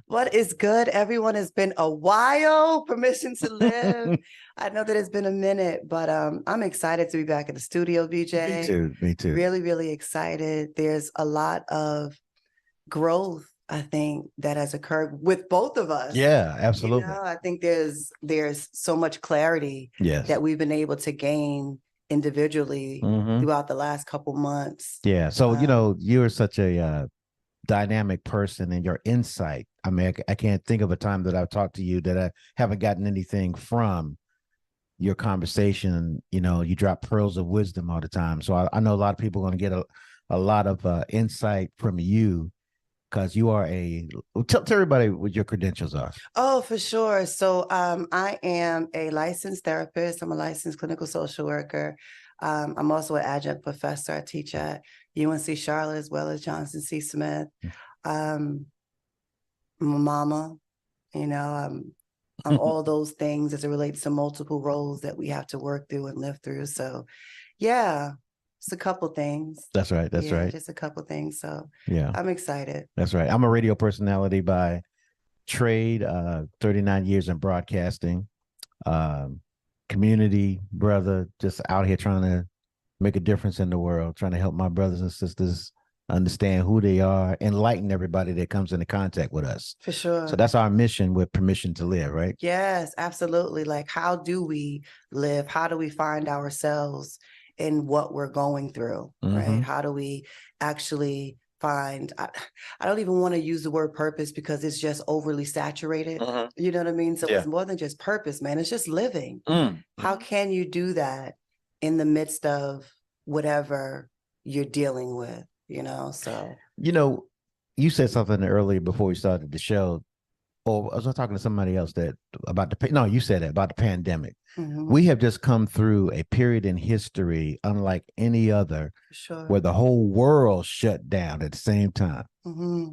What is good, everyone? It's been a while. Permission to live. I know that it's been a minute, but I'm excited to be back in the studio, Me BJ. too. Me too. Really, really excited. There's a lot of growth, I think, that has occurred with both of us. Yeah, absolutely. I think there's so much clarity Yes. that we've been able to gain individually throughout the last couple months. Yeah. So, you're such a dynamic person, and your insight. I mean, I can't think of a time that I've talked to you that I haven't gotten anything from your conversation. You drop pearls of wisdom all the time. So I know a lot of people are going to get a lot of insight from you because you are tell everybody what your credentials are. Oh, for sure. So I am a licensed therapist. I'm a licensed clinical social worker. I'm also an adjunct professor. I teach at UNC Charlotte as well as Johnson C. Smith. I'm a mama, I'm all those things as it relates to multiple roles that we have to work through and live through. So yeah, it's a couple things. That's right. That's right. Just a couple things. So yeah, I'm excited. That's right. I'm a radio personality by trade, 39 years in broadcasting, community brother, just out here trying to make a difference in the world, trying to help my brothers and sisters understand who they are, enlighten everybody that comes into contact with us. For sure. So that's our mission with Permission to Live, right? Yes, absolutely. Like, how do we live? How do we find ourselves in what we're going through, right? How do we actually find, I don't even want to use the word purpose because it's just overly saturated. You know what I mean? So it's more than just purpose, man. It's just living. How can you do that in the midst of whatever you're dealing with, So, you said something earlier before we started the show, or I was talking to somebody else you said it about the pandemic. We have just come through a period in history unlike any other, where the whole world shut down at the same time.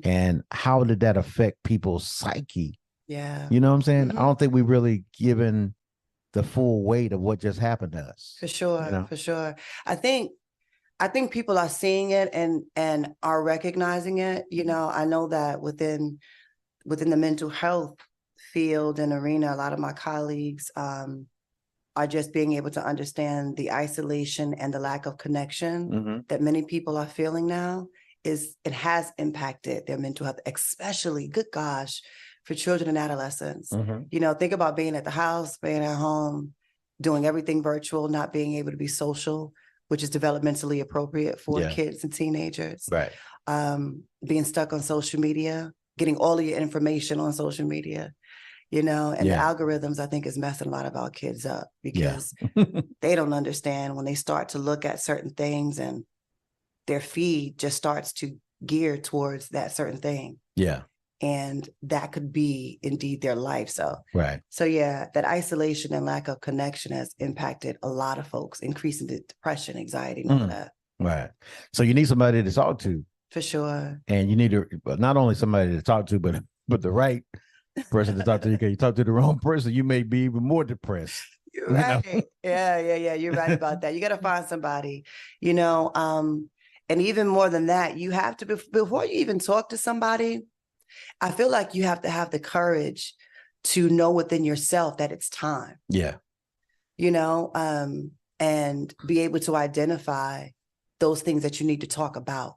And how did that affect people's psyche? Yeah. You know what I'm saying? I don't think we really given the full weight of what just happened to us. For sure. For sure. I think people are seeing it and are recognizing it. I know that within the mental health field and arena, a lot of my colleagues are just being able to understand the isolation and the lack of connection that many people are feeling now. It has impacted their mental health, especially, good gosh, for children and adolescents. Think about being at the house, being at home, doing everything virtual, not being able to be social, which is developmentally appropriate for kids and teenagers. Right. Being stuck on social media, getting all of your information on social media, and the algorithms, I think, is messing a lot of our kids up because they don't understand when they start to look at certain things and their feed just starts to gear towards that certain thing. Yeah. And that could be indeed their life. So, right. So that isolation and lack of connection has impacted a lot of folks, increasing the depression, anxiety, and all that. Right. So you need somebody to talk to. For sure. And you need not only somebody to talk to, but the right person to talk to. Because you talk to the wrong person, you may be even more depressed. You're right. Yeah. You're right about that. You got to find somebody, and even more than that, you have to, before you even talk to somebody, I feel like you have to have the courage to know within yourself that it's time. Yeah. And be able to identify those things that you need to talk about.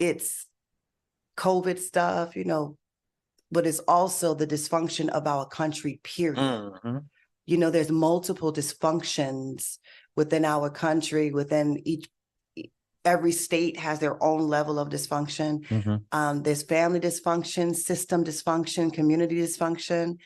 It's COVID stuff, but it's also the dysfunction of our country, period. There's multiple dysfunctions within our country, within every state has their own level of dysfunction. There's family dysfunction, system dysfunction, community dysfunction.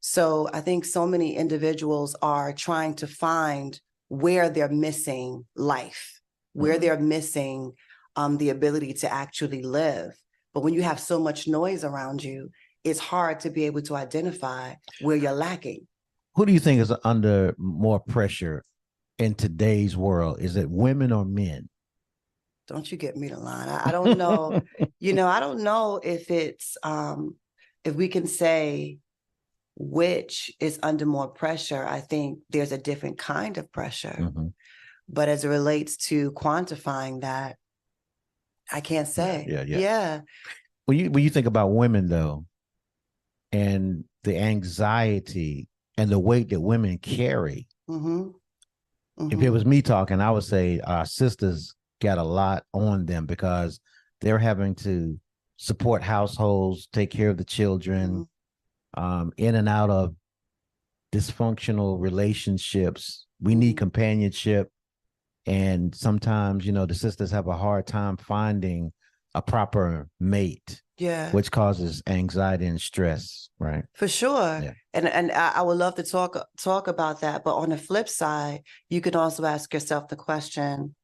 So I think so many individuals are trying to find where they're missing life, where they're missing the ability to actually live. But when you have so much noise around you, it's hard to be able to identify where you're lacking. Who do you think is under more pressure in today's world? Is it women or men? Don't you get me the line. I don't know. I don't know if it's, if we can say which is under more pressure. I think there's a different kind of pressure. But as it relates to quantifying that, I can't say. Yeah. Yeah. When you think about women though, and the anxiety and the weight that women carry, Mm-hmm. if it Mm-hmm. was me talking, I would say our sisters got a lot on them because they're having to support households, take care of the children, in and out of dysfunctional relationships. We need companionship. And sometimes, the sisters have a hard time finding a proper mate, Yeah. which causes anxiety and stress, right? For sure. Yeah. And I would love to talk about that. But on the flip side, you can also ask yourself the question,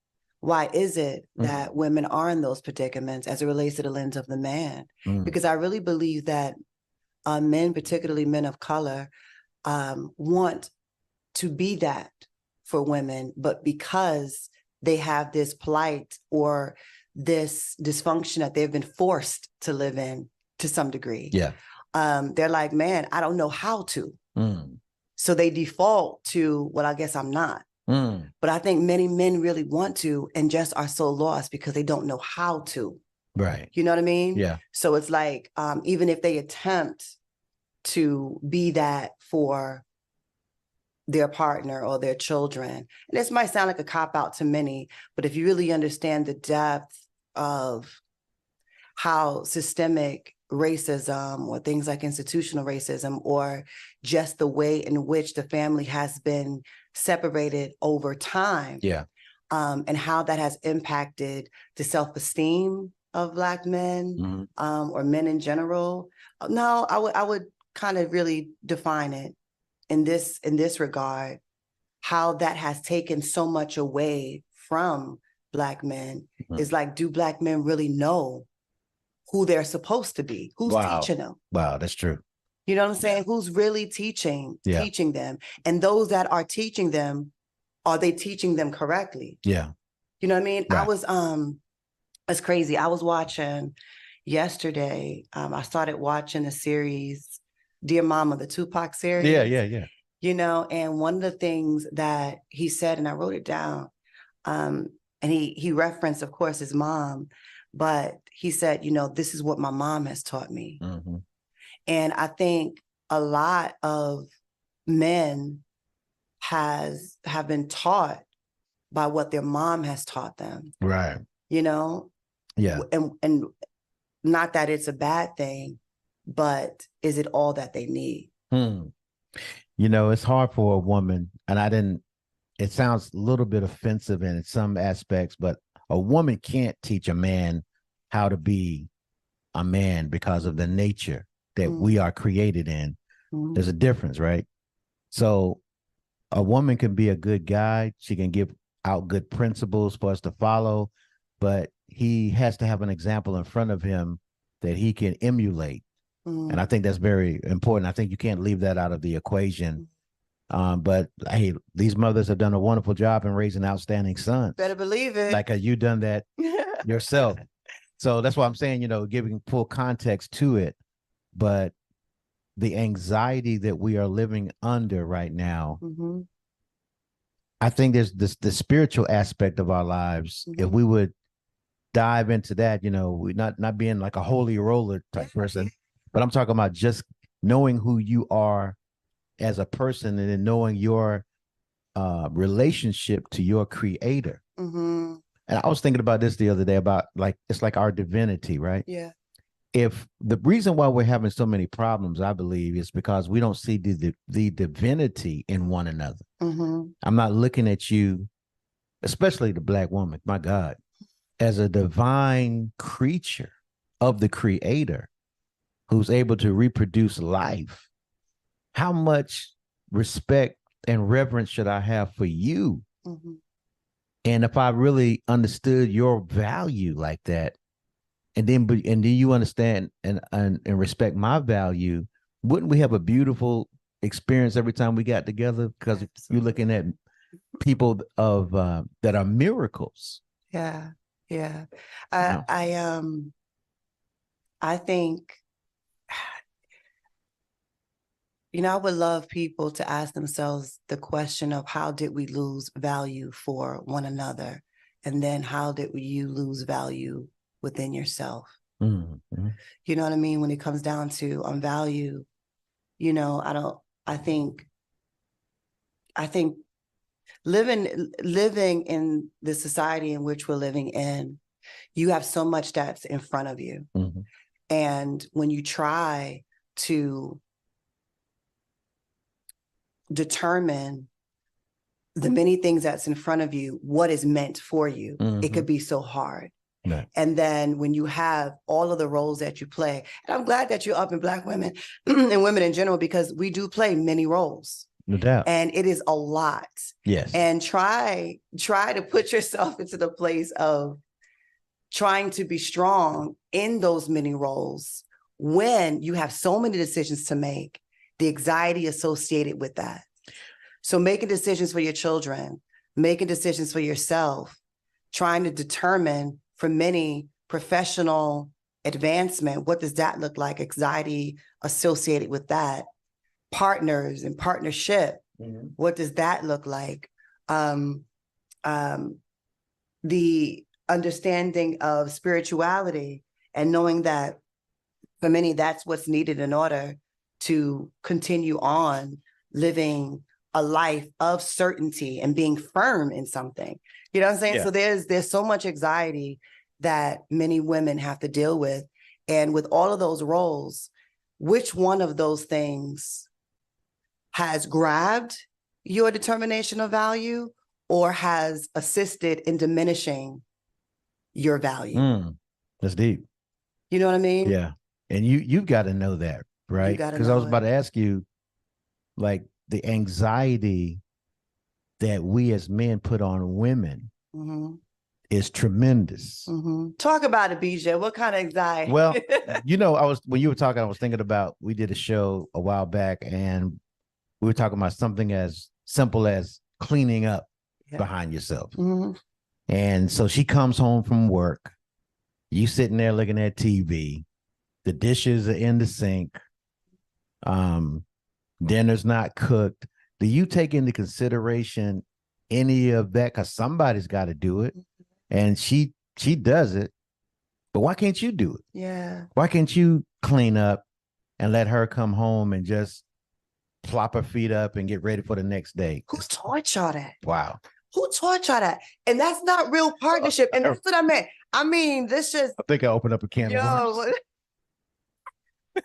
why is it that women are in those predicaments as it relates to the lens of the man? Because I really believe that men, particularly men of color, want to be that for women, but because they have this plight or this dysfunction that they've been forced to live in to some degree. Yeah. They're like, man, I don't know how to. So they default to, well, I guess I'm not. But I think many men really want to and just are so lost because they don't know how to. Right. You know what I mean? Yeah. So it's like, even if they attempt to be that for their partner or their children, and this might sound like a cop-out to many, but if you really understand the depth of how systemic racism or things like institutional racism or just the way in which the family has been separated over time, and how that has impacted the self-esteem of Black men, or men in general. No, I would kind of really define it in this regard, how that has taken so much away from Black men. Is like, do Black men really know who they're supposed to be? Who's teaching them? Wow, that's true. You know what I'm saying? Who's really teaching them? And those that are teaching them, are they teaching them correctly? Yeah. You know what I mean? Right. I was, it's crazy. I was watching yesterday. I started watching the series, Dear Mama, the Tupac series. Yeah. And one of the things that he said, and I wrote it down, and he referenced, of course, his mom, but he said, this is what my mom has taught me. And I think a lot of men have been taught by what their mom has taught them. Right. Yeah. And not that it's a bad thing, but is it all that they need? It's hard for a woman, and it sounds a little bit offensive in some aspects, but a woman can't teach a man how to be a man because of the nature that we are created in. There's a difference, right? So a woman can be a good guide. She can give out good principles for us to follow, but he has to have an example in front of him that he can emulate. And I think that's very important. I think you can't leave that out of the equation. But hey, these mothers have done a wonderful job in raising outstanding sons. Better believe it. Like you done that yourself. So that's why I'm saying, giving full context to it. But the anxiety that we are living under right now, I think there's the spiritual aspect of our lives. If we would dive into that, we not being like a holy roller type person, but I'm talking about just knowing who you are as a person and then knowing your relationship to your creator. And I was thinking about this the other day about it's like our divinity, right? Yeah. If the reason why we're having so many problems, I believe, is because we don't see the divinity in one another. I'm not looking at you, especially the Black woman, my God, as a divine creature of the creator who's able to reproduce life. How much respect and reverence should I have for you? And if I really understood your value like that, and then you understand and respect my value, wouldn't we have a beautiful experience every time we got together? Because you're looking at people of that are miracles. Yeah. I think, I would love people to ask themselves the question of how did we lose value for one another? And then how did you lose value within yourself. Mm-hmm. You know what I mean? When it comes down to value, you know, I think living in the society in which we're living in, you have so much that's in front of you. Mm-hmm. And when you try to determine the many things that's in front of you, what is meant for you, it could be so hard. Right. And then when you have all of the roles that you play, and I'm glad that you're up in Black women and women in general, because we do play many roles. No doubt. And it is a lot. Yes. And try to put yourself into the place of trying to be strong in those many roles when you have so many decisions to make, the anxiety associated with that. So making decisions for your children, making decisions for yourself, trying to determine for many professional advancement, what does that look like? Anxiety associated with that. Partners and partnership, what does that look like? The understanding of spirituality and knowing that for many, that's what's needed in order to continue on living a life of certainty and being firm in something. You know what I'm saying? Yeah. So there's so much anxiety that many women have to deal with. And with all of those roles, which one of those things has grabbed your determination of value or has assisted in diminishing your value? That's deep. You know what I mean? Yeah. And you've got to know that, right? Because I was about to ask you, like, the anxiety that we as men put on women is tremendous. Talk about it, BJ. What kind of anxiety? Well, when you were talking, I was thinking about, we did a show a while back and we were talking about something as simple as cleaning up behind yourself. And so she comes home from work, you sitting there looking at TV, the dishes are in the sink, dinner's not cooked. Do you take into consideration any of that? Because somebody's got to do it. And she does it, but why can't you do it? Yeah. Why can't you clean up and let her come home and just plop her feet up and get ready for the next day? Who taught y'all that? Wow. Who taught y'all that? And that's not real partnership. And that's what I meant. I mean, this just... I think I opened up a can of worms.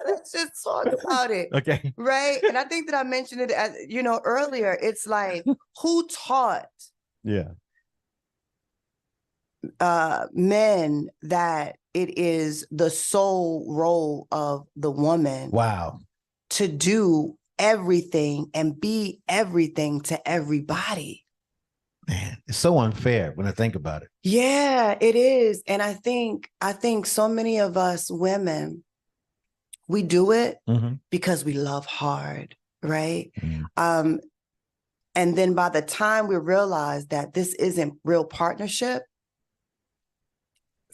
Let's just talk about it. Okay. Right? And I think that I mentioned it as, earlier. It's like, who taught men that it is the sole role of the woman to do everything and be everything to everybody? Man, it's so unfair when I think about it. Yeah, it is. And I think so many of us women, we do it because we love hard, right? And then by the time we realize that this isn't real partnership,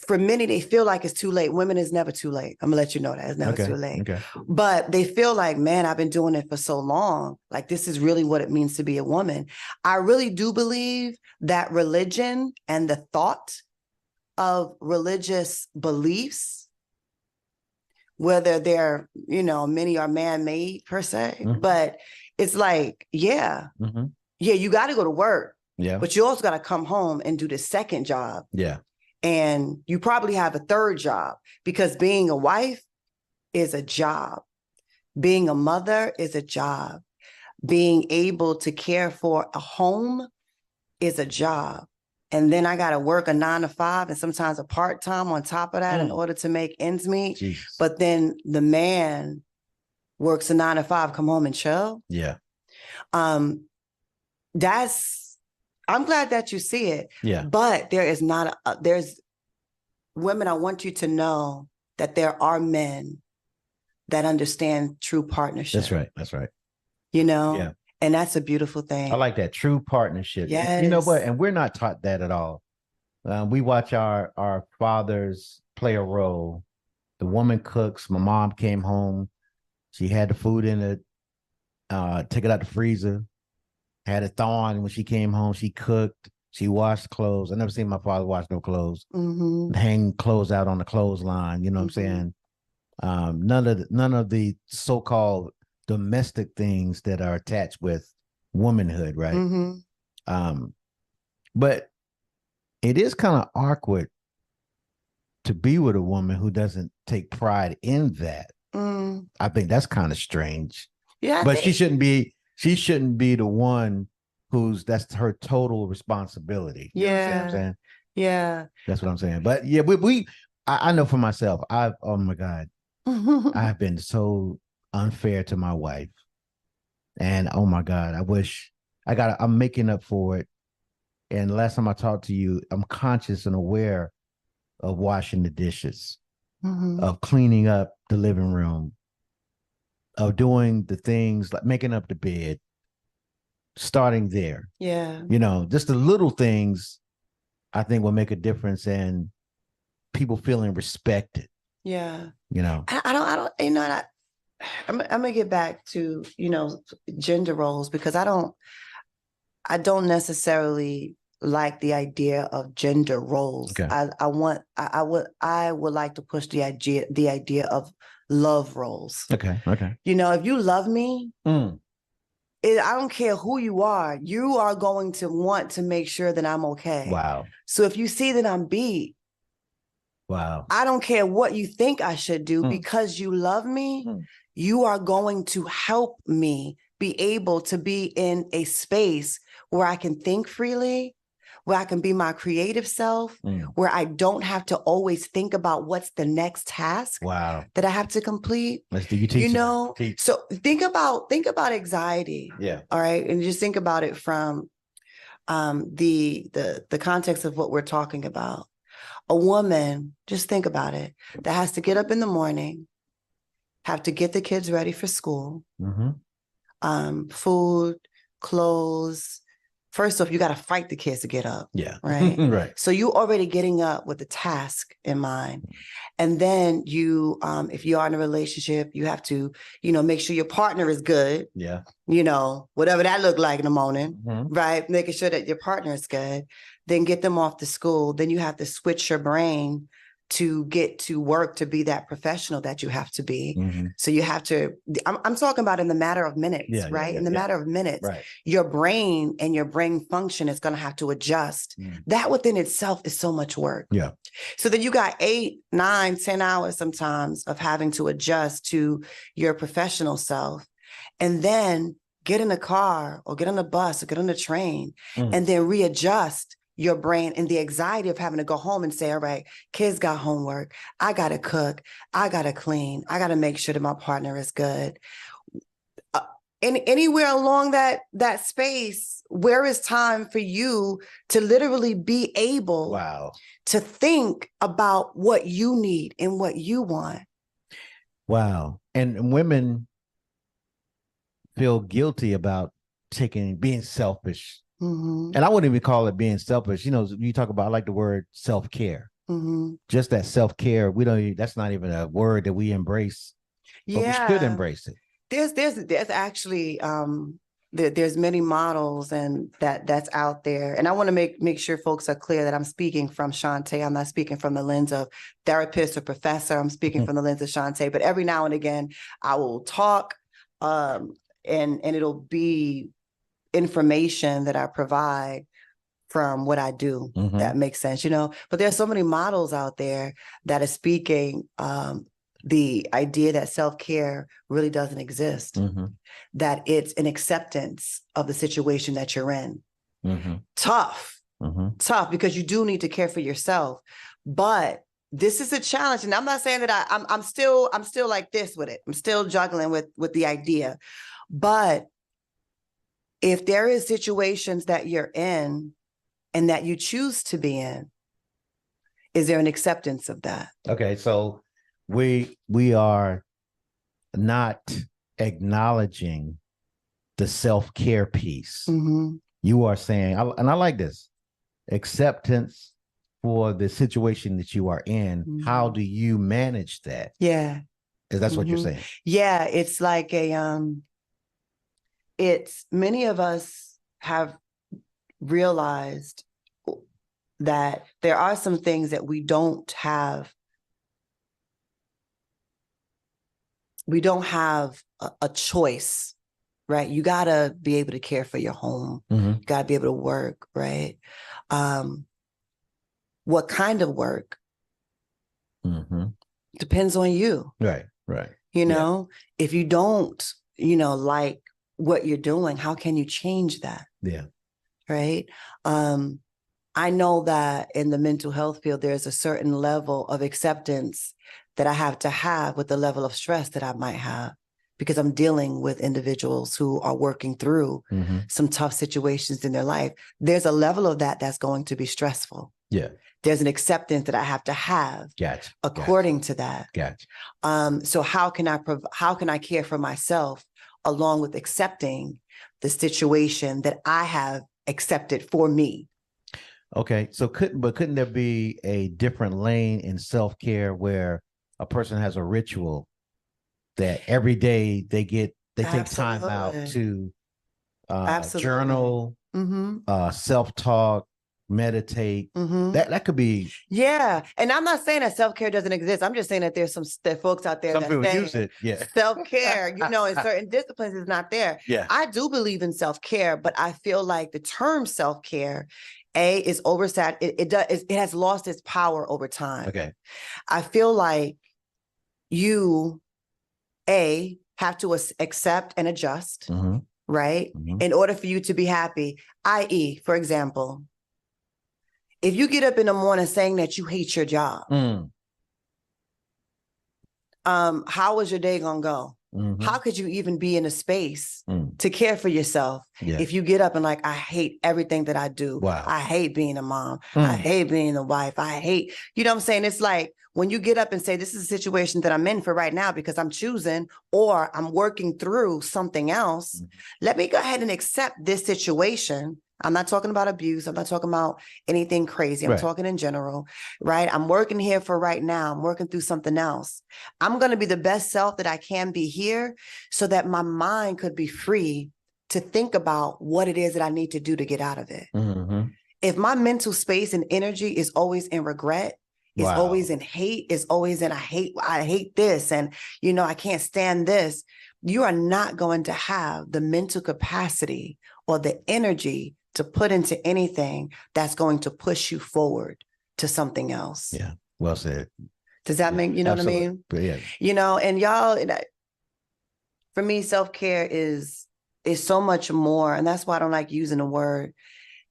for many, they feel like it's too late. Women, is never too late. I'm gonna let you know that it's never too late. Okay. But they feel like, man, I've been doing it for so long. Like, this is really what it means to be a woman. I really do believe that religion and the thought of religious beliefs, whether they're, many are man-made per se, but it's like, yeah, you got to go to work. Yeah. But you also got to come home and do the second job. Yeah. And you probably have a third job, because being a wife is a job. Being a mother is a job. Being able to care for a home is a job. And then I got to work a 9 to 5 and sometimes a part-time on top of that in order to make ends meet. Jeez. But then the man works a 9 to 5, come home and chill. Yeah. I'm glad that you see it. Yeah. But there is there's women, I want you to know that there are men that understand true partnership. That's right. That's right. Yeah. And that's a beautiful thing. I like that, true partnership. Yes. You know what? And we're not taught that at all. We watch our fathers play a role. The woman cooks. My mom came home. She had the food in it, took it out the freezer, had it thawing. When she came home, she cooked. She washed clothes. I never seen my father wash no clothes. Mm-hmm. Hang clothes out on the clothesline. You know what I'm saying? None of the so-called domestic things that are attached with womanhood, right? Mm-hmm. But it is kind of awkward to be with a woman who doesn't take pride in that. Mm. I think that's kind of strange. Yeah, But she shouldn't be the one that's her total responsibility. You understand what I'm saying? Yeah. That's what I'm saying. But yeah, I know for myself, oh my God, I've been so unfair to my wife. And oh my God, I'm making up for it. And last time I talked to you, I'm conscious and aware of washing the dishes, Mm-hmm. of cleaning up the living room, of doing the things like making up the bed, starting there. Yeah. You know, just the little things I think will make a difference in people feeling respected. Yeah. You know, I don't, you know, I'm gonna get back to, you know, gender roles, because I don't necessarily like the idea of gender roles. Okay. I would like to push the idea of love roles. Okay. You know, if you love me, I don't care who you are going to want to make sure that I'm okay. Wow. So if you see that I'm beat, wow, I don't care what you think I should do, because you love me, you are going to help me be able to be in a space where I can think freely, where I can be my creative self, where I don't have to always think about what's the next task that I have to complete. You know, so think about anxiety. Yeah. All right. And just think about it from the context of what we're talking about. A woman, just think about it, that has to get up in the morning, have to get the kids ready for school, food, clothes. First off, you got to fight the kids to get up. Yeah. Right. Right. So you already getting up with the task in mind. And then you, if you are in a relationship, you have to, you know, make sure your partner is good. Yeah. You know, whatever that looked like in the morning, right? Making sure that your partner is good, then get them off to school. Then you have to switch your brain to get to work, to be that professional that you have to be. So you have to, I'm talking about in the matter of minutes, right? In the matter of minutes, your brain and your brain function is going to have to adjust. That within itself is so much work. Yeah. So then you got 8, 9, 10 hours sometimes of having to adjust to your professional self. And then get in a car or get on a bus or get on a train and then readjust your brain in the anxiety of having to go home and say, all right, kids got homework. I got to cook. I got to clean. I got to make sure that my partner is good. Anywhere along that space, where is time for you to literally be able to think about what you need and what you want? Wow. And women feel guilty about being selfish. And I wouldn't even call it being selfish. You know, you talk about, I like the word self-care. Just that self-care. That's not even a word that we embrace. But we should embrace it. There's actually there's many models and that's out there. And I want to make sure folks are clear that I'm speaking from Shaunte. I'm not speaking from the lens of therapist or professor. I'm speaking from the lens of Shaunte. But every now and again, I will talk and it'll be information that I provide from what I do. That makes sense, you know. But there's so many models out there that are speaking the idea that self-care really doesn't exist, that it's an acceptance of the situation that you're in. Tough, because you do need to care for yourself. But this is a challenge. And I'm not saying that I'm still like this with it. I'm still juggling with the idea. But if there is situations that you're in and that you choose to be in, is there an acceptance of that? Okay, so we are not acknowledging the self-care piece. You are saying, and I like this, acceptance for the situation that you are in. How do you manage that? Yeah. Is that's what you're saying? Yeah, it's like it's many of us have realized that there are some things that we don't have. We don't have a choice, right? You got to be able to care for your home. Mm-hmm. You got to be able to work, right? What kind of work depends on you. Right. You know, if you don't, like what you're doing, how can you change that? Yeah. Right. I know that in the mental health field, there's a certain level of acceptance that I have to have with the level of stress that I might have, because I'm dealing with individuals who are working through some tough situations in their life. There's a level of that that's going to be stressful. Yeah. There's an acceptance that I have to have according to that. So how can I care for myself along with accepting the situation that I have accepted for me? Okay. So couldn't there be a different lane in self-care where a person has a ritual that every day they take time out to journal, self-talk, meditate? That could be. Yeah. And I'm not saying that self-care doesn't exist. I'm just saying that there's some folks out there that people use it. Yeah. Self-care, in certain disciplines is not there. Yeah. I do believe in self-care, but I feel like the term self-care, is oversat. It has lost its power over time. Okay. I feel like you, have to accept and adjust, right? In order for you to be happy, i.e., for example, if you get up in the morning saying that you hate your job, how is your day gonna go? How could you even be in a space to care for yourself if you get up and like, I hate everything that I do. Wow. I hate being a mom. I hate being a wife. I hate, you know what I'm saying? It's like when you get up and say, this is a situation that I'm in for right now because I'm choosing or I'm working through something else. Let me go ahead and accept this situation. I'm not talking about abuse. I'm not talking about anything crazy. I'm talking in general, right? I'm working here for right now. I'm working through something else. I'm going to be the best self that I can be here so that my mind could be free to think about what it is that I need to do to get out of it. If my mental space and energy is always in regret, is always in hate, is always in I hate this, and I can't stand this, you are not going to have the mental capacity or the energy to put into anything that's going to push you forward to something else. Yeah. Well said. Does that make, what I mean? Yeah. And y'all, for me, self-care is so much more. And that's why I don't like using the word,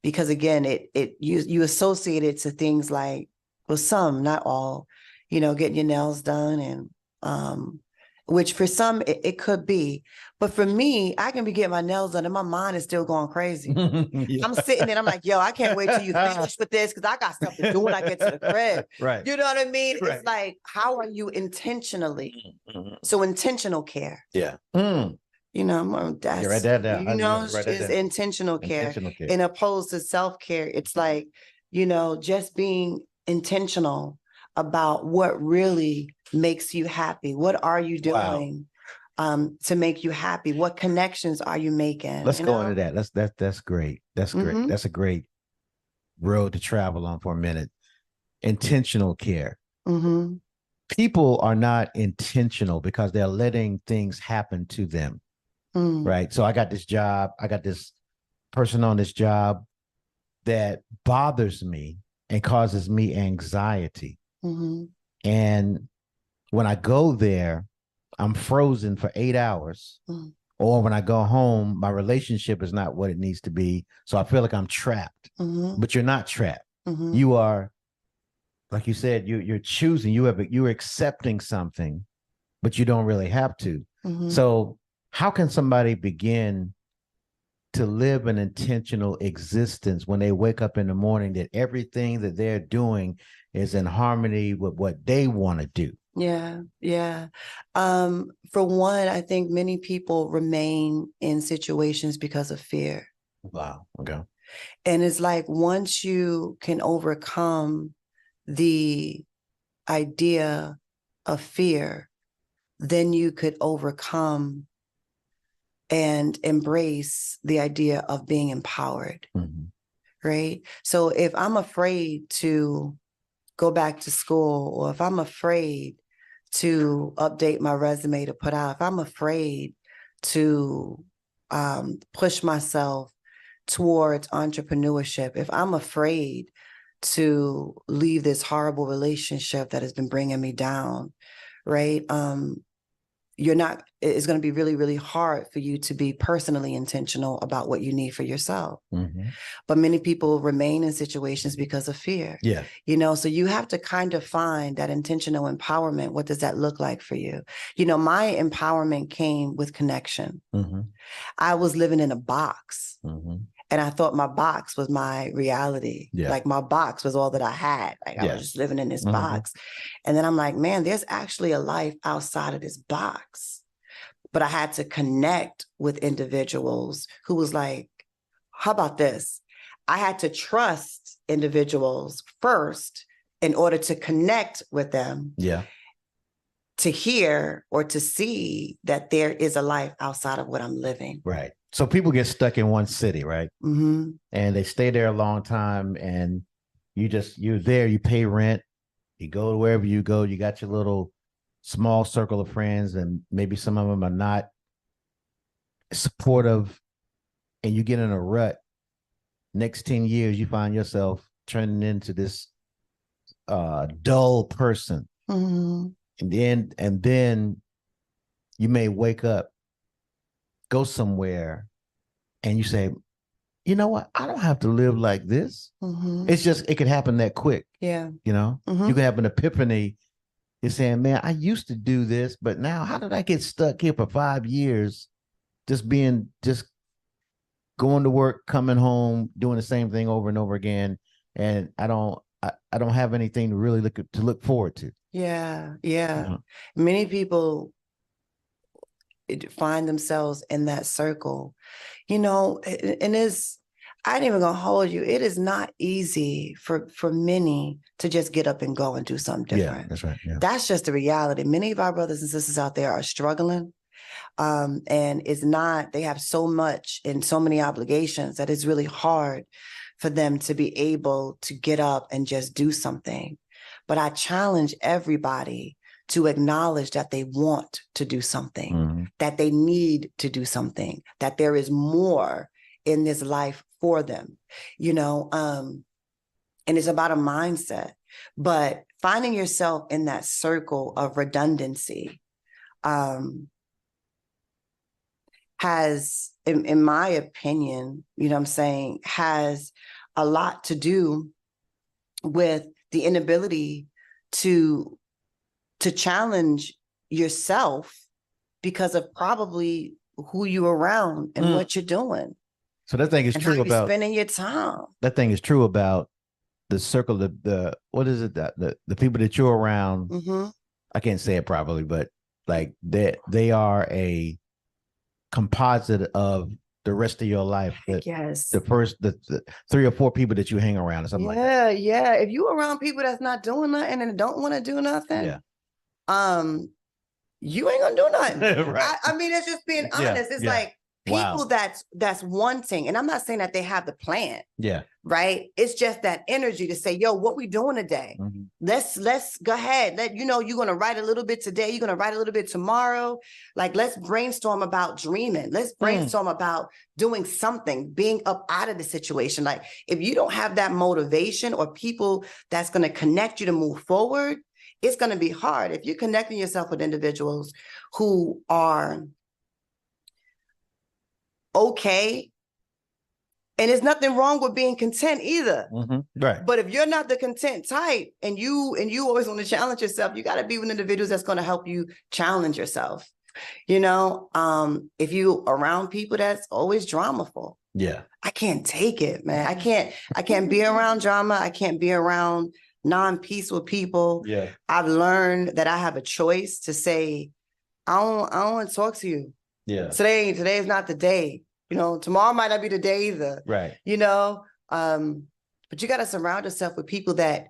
because again, you associate it to things like, well, some, not all, getting your nails done, and which for some it could be, but for me, I can be getting my nails done and my mind is still going crazy. I'm sitting there, I'm like, yo, I can't wait till you finish with this because I got stuff to do when I get to the crib. Right. You know what I mean? It's like, how are you intentionally? So intentional care. Yeah. That's, write that down. Is intentional care. In opposed to self-care. It's like, just being intentional about what really makes you happy. What are you doing to make you happy? What connections are you making? Let's go into that. That's great. That's great. That's a great road to travel on for a minute. Intentional care. People are not intentional because they're letting things happen to them. Right. So I got this job. I got this person on this job that bothers me and causes me anxiety. And when I go there, I'm frozen for 8 hours. Or when I go home, my relationship is not what it needs to be. So I feel like I'm trapped. But you're not trapped. You are, like you said, you're choosing. You're accepting something, but you don't really have to. So how can somebody begin to live an intentional existence when they wake up in the morning that everything that they're doing is in harmony with what they want to do? Yeah. For one, I think many people remain in situations because of fear. Wow. Okay. And it's like, once you can overcome the idea of fear, then you could overcome and embrace the idea of being empowered. right? So if I'm afraid to go back to school, or if I'm afraid to update my resume to put out, if I'm afraid to push myself towards entrepreneurship, if I'm afraid to leave this horrible relationship that has been bringing me down, right? It's going to be really, really hard for you to be personally intentional about what you need for yourself. Mm-hmm. But many people remain in situations because of fear. Yeah. So you have to kind of find that intentional empowerment. What does that look like for you? My empowerment came with connection. Mm-hmm. I was living in a box. Mm-hmm. And I thought my box was my reality. Yeah. Like my box was all that I had. Like I was just living in this box. And then I'm like, man, there's actually a life outside of this box. But I had to connect with individuals who was like, how about this? I had to trust individuals first in order to connect with them. Yeah. To hear or to see that there is a life outside of what I'm living. Right. So people get stuck in one city, right? Mm-hmm. And they stay there a long time, and you're there, you pay rent, you go to wherever you go, you got your little small circle of friends, and maybe some of them are not supportive, and you get in a rut. Next 10 years, you find yourself turning into this dull person. Mm-hmm. And then you may wake up, go somewhere, and you say, you know what? I don't have to live like this. Mm-hmm. It's just, it could happen that quick. Yeah. You can have an epiphany. You're saying, man, I used to do this, but now how did I get stuck here for 5 years? Just going to work, coming home, doing the same thing over and over again. And I don't have anything to really look forward to. Yeah. Yeah. Many people find themselves in that circle, and I ain't even gonna hold you. It is not easy for many to just get up and go and do something different. Yeah, that's right. Yeah. That's just the reality. Many of our brothers and sisters out there are struggling. And they have so much and so many obligations that it's really hard for them to be able to get up and just do something. But I challenge everybody to acknowledge that they want to do something, that they need to do something, that there is more in this life for them, and it's about a mindset. But finding yourself in that circle of redundancy has, in my opinion, has a lot to do with the inability to challenge yourself because of probably who you're around and what you're doing. So that thing is true about spending your time. That thing is true about the circle, what is it, that the people that you're around. Mm-hmm. I can't say it properly, but like they are a composite of the rest of your life. Yes. The 3 or 4 people that you hang around or something like that. Yeah. If you around people that's not doing nothing and don't want to do nothing, you ain't gonna do nothing. Right. I mean, it's just being honest. It's like people that's wanting, and I'm not saying that they have the plan. Yeah. Right. It's just that energy to say, yo, what we doing today? Mm-hmm. Let's go ahead. You're gonna write a little bit today, you're gonna write a little bit tomorrow. Like, let's brainstorm about dreaming. Let's brainstorm about doing something, being up out of the situation. Like, if you don't have that motivation or people that's gonna connect you to move forward, it's gonna be hard. If you're connecting yourself with individuals who are okay, and there's nothing wrong with being content either. Mm-hmm. Right. But if you're not the content type and you always want to challenge yourself, you got to be with individuals that's going to help you challenge yourself. If you around people that's always dramaful. Yeah. I can't take it, man. I can't be around drama. I can't be around non-peaceful people. Yeah. I've learned that I have a choice to say, I don't want to talk to you. Yeah. Today is not the day. Tomorrow might not be the day either. Right. But you got to surround yourself with people that,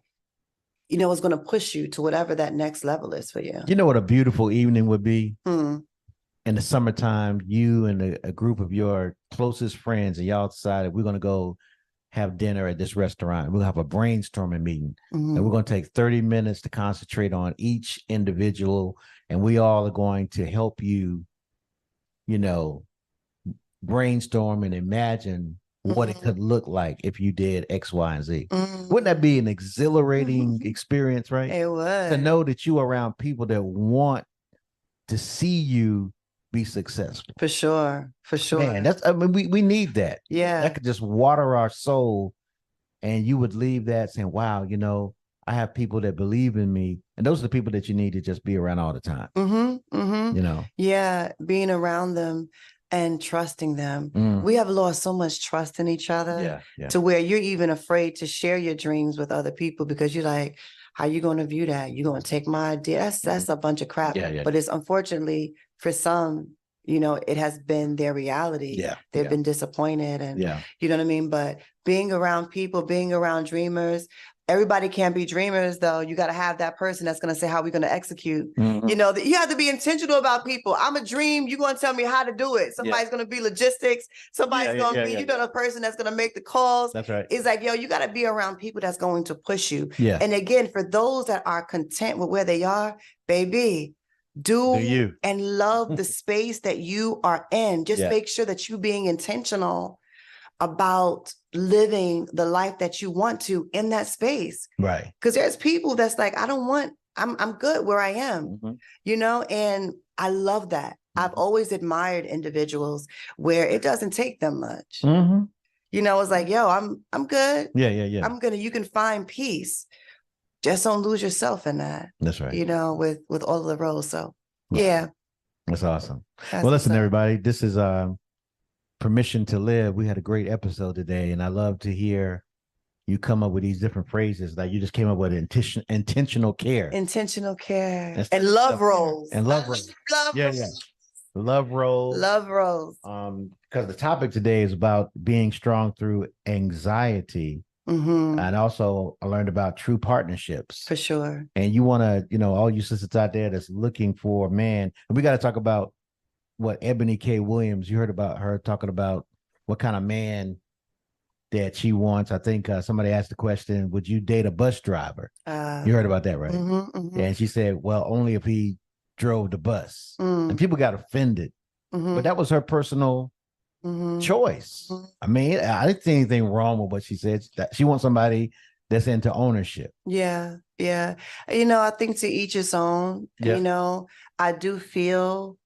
is going to push you to whatever that next level is for you. You know what a beautiful evening would be? In the summertime, you and a group of your closest friends, and y'all decided we're going to go have dinner at this restaurant. We'll have a brainstorming meeting, and we're going to take 30 minutes to concentrate on each individual, and we all are going to help you, you know, brainstorm and imagine what it could look like if you did X, Y, and Z. Wouldn't that be an exhilarating experience, right? It would. To know that you are around people that want to see you be successful. For sure. For sure. Man, that's, I mean, we need that. Yeah. That could just water our soul, and you would leave that saying, wow, you know, I have people that believe in me. And those are the people that you need to just be around all the time. You know? Yeah. Being around them and trusting them. We have lost so much trust in each other to where you're even afraid to share your dreams with other people because you're like, how you going to view that? You're going to take my idea? That's a bunch of crap. But it's unfortunately for some, you know, it has been their reality. They've been disappointed and you know what I mean? But being around people, being around dreamers, everybody can't be dreamers though. You got to have that person that's going to say, how are we going to execute? You know, you have to be intentional about people. I'm a dream. You're going to tell me how to do it. Somebody's going to be logistics. Somebody's going to be, you know, the person that's going to make the calls. That's right. It's like, yo, you got to be around people that's going to push you. Yeah. And again, for those that are content with where they are, baby, do you and love the space that you are in. Just make sure that you being intentional about living the life that you want to in that space. Right. Because there's people that's like, I'm good where I am, you know, and I love that. I've always admired individuals where it doesn't take them much. You know, it's like, yo, I'm good. Yeah. I'm gonna, you can find peace. Just don't lose yourself in that. That's right. You know, with all of the roles. So that's awesome. Well, listen, everybody, this is Permission to Live. We had a great episode today, and I love to hear you come up with these different phrases. Like you just came up with intentional care. Intentional care. And love roles. And love roles. Love roles. Love roles. Because the topic today is about being strong through anxiety. And also I learned about true partnerships. For sure. And you want to, you know, all you sisters out there that's looking for a man, and we got to talk about what Ebony K. Williams, you heard about her talking about what kind of man that she wants. I think somebody asked the question, would you date a bus driver? You heard about that, right? And she said, well, only if he drove the bus. And people got offended. But that was her personal choice. I mean, I didn't see anything wrong with what she said. That she wants somebody that's into ownership. Yeah. You know, I think to each his own. You know, I do feel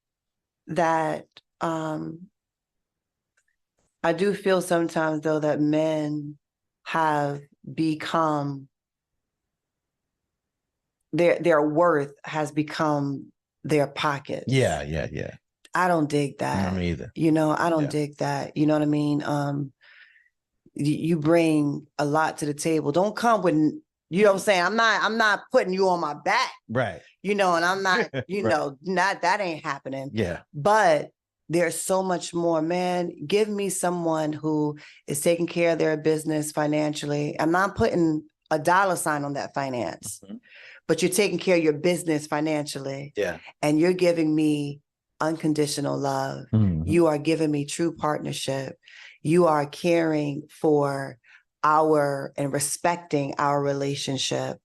that I do feel sometimes though that men have become their worth has become their pockets. Yeah. I don't dig that. Me either. You know, I don't dig that. You know what I mean? You bring a lot to the table. Don't come with, you know what I'm saying? I'm not putting you on my back. Right. You know, and I'm not, you know, that ain't happening. Yeah. But there's so much more, man. Give me someone who is taking care of their business financially. I'm not putting a dollar sign on that finance, but you're taking care of your business financially. Yeah. And you're giving me unconditional love. You are giving me true partnership. You are caring for and respecting our relationship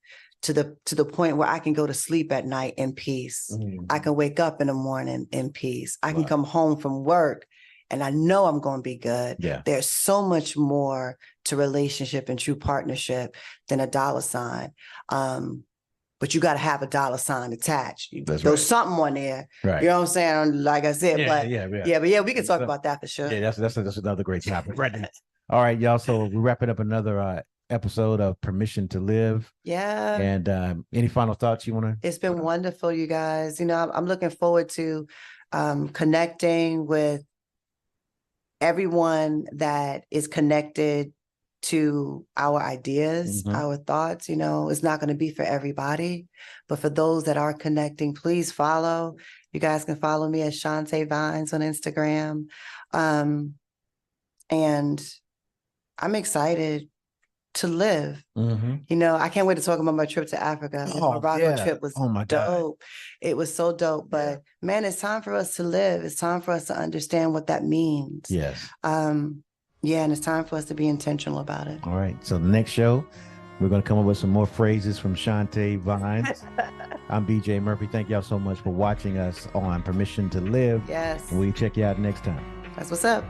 to the point where I can go to sleep at night in peace. I can wake up in the morning in peace. I can come home from work and I know I'm going to be good. Yeah. There's so much more to relationship and true partnership than a dollar sign. But you got to have a dollar sign attached. There's something on there. Right. You know what I'm saying? Like I said, we can talk about that for sure. Yeah, that's another great topic. Right. All right, y'all. So we're wrapping up another episode of Permission to Live. Yeah. And any final thoughts you want to? It's been wonderful, you guys. You know, I'm looking forward to connecting with everyone that is connected to our ideas, our thoughts. You know, it's not going to be for everybody, but for those that are connecting, please follow. You guys can follow me at Shaunte Vines on Instagram. And I'm excited to live. You know, I can't wait to talk about my trip to Africa. The Morocco trip was dope. God. It was so dope. But man, it's time for us to live. It's time for us to understand what that means. Yes. Yeah, and it's time for us to be intentional about it. All right. So the next show, we're going to come up with some more phrases from Shaunte Vines. I'm BJ Murphy. Thank y'all so much for watching us on Permission to Live. Yes. We'll check you out next time. That's what's up.